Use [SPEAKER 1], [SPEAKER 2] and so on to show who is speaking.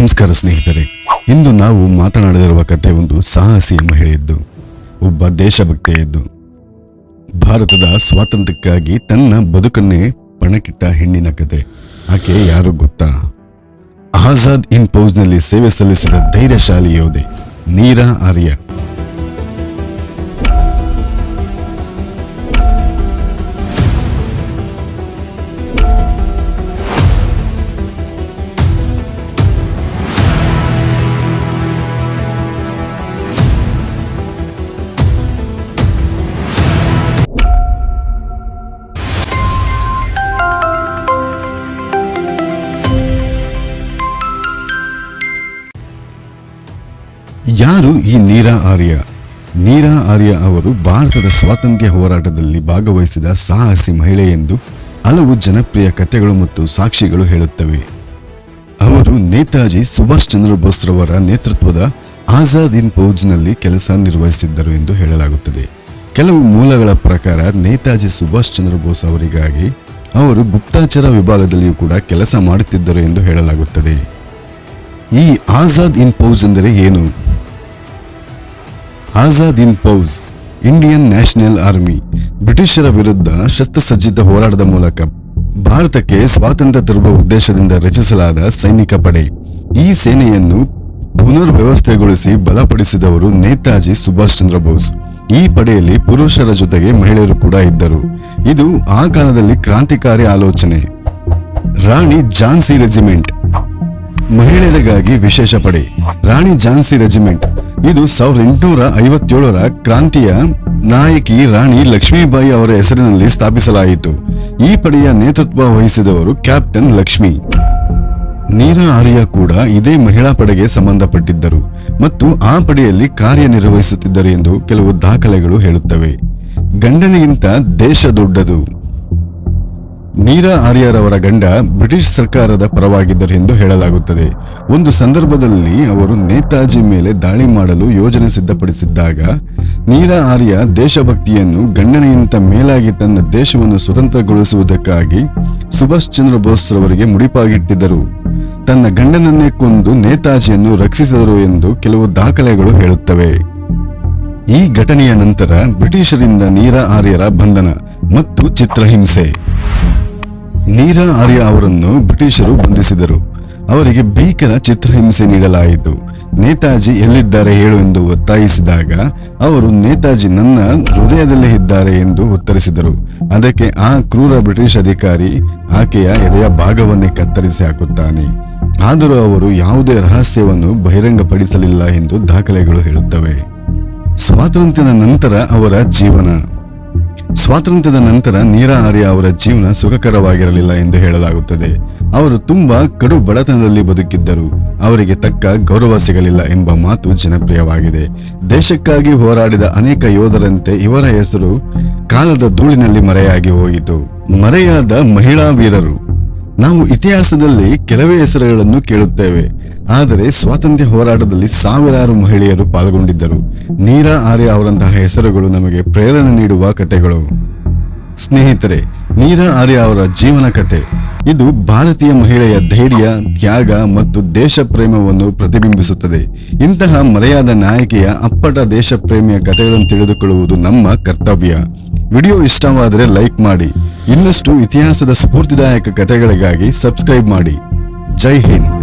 [SPEAKER 1] ನಮಸ್ಕಾರ ಸ್ನೇಹಿತರೆ, ಇಂದು ನಾವು ಮಾತನಾಡಲಿರುವ ಕತೆ ಒಂದು ಸಾಹಸಿ ಮಹಿಳೆಯದ್ದು, ಒಬ್ಬ ದೇಶಭಕ್ತೆಯದ್ದು. ಭಾರತದ ಸ್ವಾತಂತ್ರ್ಯಕ್ಕಾಗಿ ತನ್ನ ಬದುಕನ್ನೇ ಪಣಕ್ಕಿಟ್ಟ ಹೆಣ್ಣಿನ ಕತೆ. ಆಕೆ ಯಾರು ಗೊತ್ತಾ? ಆಜಾದ್ ಇನ್ ಫೌಜ್ನಲ್ಲಿ ಸೇವೆ ಸಲ್ಲಿಸಿದ ಧೈರ್ಯಶಾಲಿ ಯೋಧೆ ನೀರಾ ಆರ್ಯ. ಯಾರು ಈ ನೀರಾ ಆರ್ಯ? ನೀರಾ ಆರ್ಯ ಅವರು ಭಾರತದ ಸ್ವಾತಂತ್ರ್ಯ ಹೋರಾಟದಲ್ಲಿ ಭಾಗವಹಿಸಿದ ಸಾಹಸಿ ಮಹಿಳೆ ಎಂದು ಹಲವು ಜನಪ್ರಿಯ ಕಥೆಗಳು ಮತ್ತು ಸಾಕ್ಷಿಗಳು ಹೇಳುತ್ತವೆ. ಅವರು ನೇತಾಜಿ ಸುಭಾಷ್ ಚಂದ್ರ ಬೋಸ್ ರವರ ನೇತೃತ್ವದ ಆಜಾದ್ ಇನ್ ಫೌಜ್ನಲ್ಲಿ ಕೆಲಸ ನಿರ್ವಹಿಸಿದ್ದರು ಎಂದು ಹೇಳಲಾಗುತ್ತದೆ. ಕೆಲವು ಮೂಲಗಳ ಪ್ರಕಾರ ನೇತಾಜಿ ಸುಭಾಷ್ ಚಂದ್ರ ಬೋಸ್ ಅವರಿಗಾಗಿ ಅವರು ಗುಪ್ತಚರ ವಿಭಾಗದಲ್ಲಿಯೂ ಕೂಡ ಕೆಲಸ ಮಾಡುತ್ತಿದ್ದರು ಎಂದು ಹೇಳಲಾಗುತ್ತದೆ. ಈ ಆಜಾದ್ ಇನ್ ಫೌಜ್ ಎಂದರೆ ಏನು? ಆಜಾದ್ ಇನ್ ಫೌಜ್ ಇಂಡಿಯನ್ ನ್ಯಾಷನಲ್ ಆರ್ಮಿ ಬ್ರಿಟಿಷರ ವಿರುದ್ಧ ಶಸ್ತ್ರಸಜ್ಜಿತ ಹೋರಾಟದ ಮೂಲಕ ಭಾರತಕ್ಕೆ ಸ್ವಾತಂತ್ರ್ಯ ತರುವ ಉದ್ದೇಶದಿಂದ ರಚಿಸಲಾದ ಸೈನಿಕ ಪಡೆ. ಈ ಸೇನೆಯನ್ನು ಪುನರ್ವ್ಯವಸ್ಥೆಗೊಳಿಸಿ ಬಲಪಡಿಸಿದವರು ನೇತಾಜಿ ಸುಭಾಷ್ ಚಂದ್ರ ಬೋಸ್. ಈ ಪಡೆಯಲ್ಲಿ ಪುರುಷರ ಜೊತೆಗೆ ಮಹಿಳೆಯರು ಕೂಡ ಇದ್ದರು. ಇದು ಆ ಕಾಲದಲ್ಲಿ ಕ್ರಾಂತಿಕಾರಿ ಆಲೋಚನೆ. ರಾಣಿ ಝಾನ್ಸಿ ರೆಜಿಮೆಂಟ್ ಮಹಿಳೆಯರಿಗಾಗಿ ವಿಶೇಷ ಪಡೆ. ರಾಣಿ ಝಾನ್ಸಿ ರೆಜಿಮೆಂಟ್ ಇದು 1857ರ ಕ್ರಾಂತಿಯ ನಾಯಕಿ ರಾಣಿ ಲಕ್ಷ್ಮೀಬಾಯಿ ಅವರ ಹೆಸರಿನಲ್ಲಿ ಸ್ಥಾಪಿಸಲಾಯಿತು. ಈ ಪಡೆಯ ನೇತೃತ್ವ ವಹಿಸಿದವರು ಕ್ಯಾಪ್ಟನ್ ಲಕ್ಷ್ಮಿ. ನೀರಾ ಆರ್ಯ ಕೂಡ ಇದೇ ಮಹಿಳಾ ಪಡೆಗೆ ಸಂಬಂಧಪಟ್ಟಿದ್ದರು ಮತ್ತು ಆ ಪಡೆಯಲ್ಲಿ ಕಾರ್ಯನಿರ್ವಹಿಸುತ್ತಿದ್ದರು ಎಂದು ಕೆಲವು ದಾಖಲೆಗಳು ಹೇಳುತ್ತವೆ. ಗಂಡನಿಗಿಂತ ದೇಶ ದೊಡ್ಡದು. ನೀರಾ ಆರ್ಯರವರ ಗಂಡ ಬ್ರಿಟಿಷ್ ಸರ್ಕಾರದ ಪರವಾಗಿದ್ದರು ಎಂದು ಹೇಳಲಾಗುತ್ತದೆ. ಒಂದು ಸಂದರ್ಭದಲ್ಲಿ ಅವರು ನೇತಾಜಿ ಮೇಲೆ ದಾಳಿ ಮಾಡಲು ಯೋಜನೆ ಸಿದ್ಧಪಡಿಸಿದ್ದಾಗ ನೀರಾ ಆರ್ಯ ದೇಶಭಕ್ತಿಯನ್ನು ಗಂಡನಿಗಿಂತ ಮೇಲಾಗಿ ತನ್ನ ದೇಶವನ್ನು ಸ್ವತಂತ್ರಗೊಳಿಸುವುದಕ್ಕಾಗಿ ಸುಭಾಷ್ ಚಂದ್ರ ಬೋಸ್ ರವರಿಗೆ ಮುಡಿಪಾಗಿಟ್ಟಿದ್ದರು. ತನ್ನ ಗಂಡನನ್ನೇ ಕೊಂದು ನೇತಾಜಿಯನ್ನು ರಕ್ಷಿಸಿದರು ಎಂದು ಕೆಲವು ದಾಖಲೆಗಳು ಹೇಳುತ್ತವೆ. ಈ ಘಟನೆಯ ನಂತರ ಬ್ರಿಟಿಷರಿಂದ ನೀರಾ ಆರ್ಯರ ಬಂಧನ ಮತ್ತು ಚಿತ್ರಹಿಂಸೆ. ನೀರಾ ಆರ್ಯ ಅವರನ್ನು ಬ್ರಿಟಿಷರು ಬಂಧಿಸಿದರು. ಅವರಿಗೆ ಭೀಕರ ಚಿತ್ರಹಿಂಸೆ ನೀಡಲಾಯಿತು. ನೇತಾಜಿ ಎಲ್ಲಿದ್ದಾರೆ ಹೇಳು ಎಂದು ಒತ್ತಾಯಿಸಿದಾಗ ಅವರು ನೇತಾಜಿ ನನ್ನ ಹೃದಯದಲ್ಲೇ ಇದ್ದಾರೆ ಎಂದು ಉತ್ತರಿಸಿದರು. ಅದಕ್ಕೆ ಆ ಕ್ರೂರ ಬ್ರಿಟಿಷ್ ಅಧಿಕಾರಿ ಆಕೆಯ ಎದೆಯ ಭಾಗವನ್ನೇ ಕತ್ತರಿಸಿ ಹಾಕುತ್ತಾನೆ. ಆದರೂ ಅವರು ಯಾವುದೇ ರಹಸ್ಯವನ್ನು ಬಹಿರಂಗಪಡಿಸಲಿಲ್ಲ ಎಂದು ದಾಖಲೆಗಳು ಹೇಳುತ್ತವೆ. ಸ್ವಾತಂತ್ರ್ಯದ ನಂತರ ಅವರ ಜೀವನ. ಸ್ವಾತಂತ್ರ್ಯದ ನಂತರ ನೀರಾ ಆರ್ಯ ಅವರ ಜೀವನ ಸುಖಕರವಾಗಿರಲಿಲ್ಲ ಎಂದು ಹೇಳಲಾಗುತ್ತದೆ. ಅವರು ತುಂಬಾ ಕಡು ಬಡತನದಲ್ಲಿ ಬದುಕಿದ್ದರು. ಅವರಿಗೆ ತಕ್ಕ ಗೌರವ ಸಿಗಲಿಲ್ಲ ಎಂಬ ಮಾತು ಜನಪ್ರಿಯವಾಗಿದೆ. ದೇಶಕ್ಕಾಗಿ ಹೋರಾಡಿದ ಅನೇಕ ಯೋಧರಂತೆ ಇವರ ಹೆಸರು ಕಾಲದ ಧೂಳಿನಲ್ಲಿ ಮರೆಯಾಗಿ ಹೋಯಿತು. ಮರೆಯಾದ ಮಹಿಳಾ ವೀರರು. ನಾವು ಇತಿಹಾಸದಲ್ಲಿ ಕೆಲವೇ ಹೆಸರುಗಳನ್ನು ಕೇಳುತ್ತೇವೆ, ಆದರೆ ಸ್ವಾತಂತ್ರ್ಯ ಹೋರಾಟದಲ್ಲಿ ಸಾವಿರಾರು ಮಹಿಳೆಯರು ಪಾಲ್ಗೊಂಡಿದ್ದರು. ನೀರಾ ಆರ್ಯ ಅವರಂತಹ ಹೆಸರುಗಳು ನಮಗೆ ಪ್ರೇರಣೆ ನೀಡುವ ಕಥೆಗಳು. ಸ್ನೇಹಿತರೆ, ನೀರಾ ಆರ್ಯ ಅವರ ಜೀವನ ಕಥೆ ಇದು ಭಾರತೀಯ ಮಹಿಳೆಯ ಧೈರ್ಯ, ತ್ಯಾಗ ಮತ್ತು ದೇಶ ಪ್ರೇಮವನ್ನು ಪ್ರತಿಬಿಂಬಿಸುತ್ತದೆ. ಇಂತಹ ಮರೆಯಾದ ನಾಯಕಿಯ ಅಪ್ಪಟ ದೇಶ ಪ್ರೇಮಿಯ ಕಥೆಗಳನ್ನು ತಿಳಿದುಕೊಳ್ಳುವುದು ನಮ್ಮ ಕರ್ತವ್ಯ. ವಿಡಿಯೋ ಇಷ್ಟವಾದರೆ ಲೈಕ್ ಮಾಡಿ. ಇನ್ನಷ್ಟು ಇತಿಹಾಸದ ಸ್ಫೂರ್ತಿದಾಯಕ ಕಥೆಗಳಿಗಾಗಿ ಸಬ್ಸ್ಕ್ರೈಬ್ ಮಾಡಿ. ಜೈ ಹಿಂದ್.